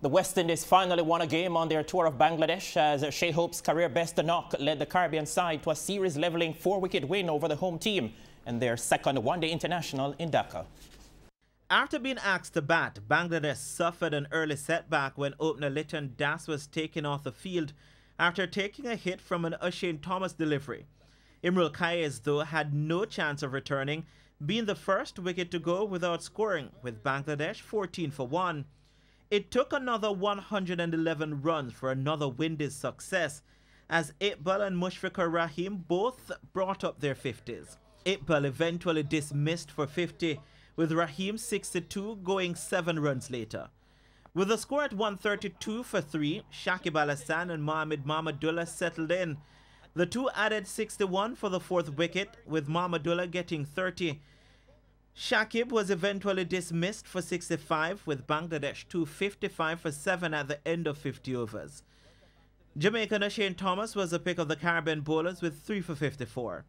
The West Indies finally won a game on their tour of Bangladesh as Shea Hope's career best knock led the Caribbean side to a series-leveling 4-wicket win over the home team and their second one-day international in Dhaka. After being asked to bat, Bangladesh suffered an early setback when opener Liton Das was taken off the field after taking a hit from an Shane Thomas delivery. Imrul Kayes, though, had no chance of returning, being the first wicket to go without scoring, with Bangladesh 14 for 1. It took another 111 runs for another Windies success, as Iqbal and Mushfiqur Rahim both brought up their 50s. Iqbal eventually dismissed for 50, with Rahim 62 going 7 runs later. With the score at 132 for 3, Shakib Al Hassan and Mohamed Mahmudullah settled in. The two added 61 for the 4th wicket, with Mahmudullah getting 30. Shakib was eventually dismissed for 65, with Bangladesh 255 for 7 at the end of 50 overs. Jamaican Shane Thomas was the pick of the Caribbean bowlers with 3 for 54.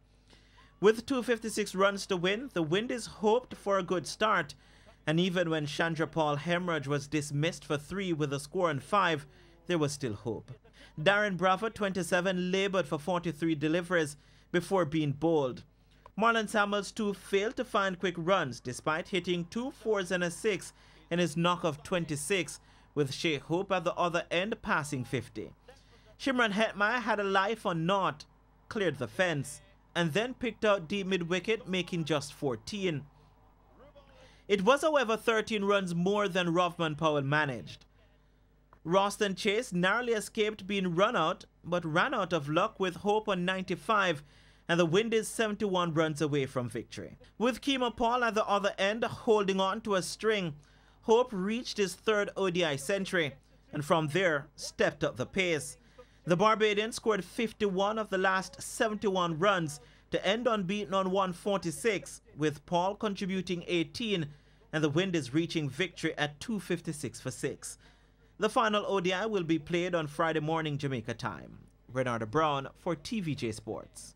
With 256 runs to win, the Windies hoped for a good start, and even when Chandrapal Hemraj was dismissed for 3 with a score on 5, there was still hope. Darren Bravo, 27, laboured for 43 deliveries before being bowled. Marlon Samuels too failed to find quick runs despite hitting 2 4s and a 6 in his knock of 26, with Shea Hope at the other end passing 50. Shimron Hetmeyer had a life on naught, cleared the fence, and then picked out deep mid-wicket, making just 14. It was, however, 13 runs more than Rovman Powell managed. Roston Chase narrowly escaped being run out, but ran out of luck with Hope on 95, and the Windies 71 runs away from victory. With Keema Paul at the other end holding on to a string, Hope reached his 3rd ODI century, and from there stepped up the pace. The Barbadian scored 51 of the last 71 runs to end unbeaten on 146, with Paul contributing 18 and the Windies reaching victory at 256 for 6. The final ODI will be played on Friday morning Jamaica time. Renardo Brown for TVJ Sports.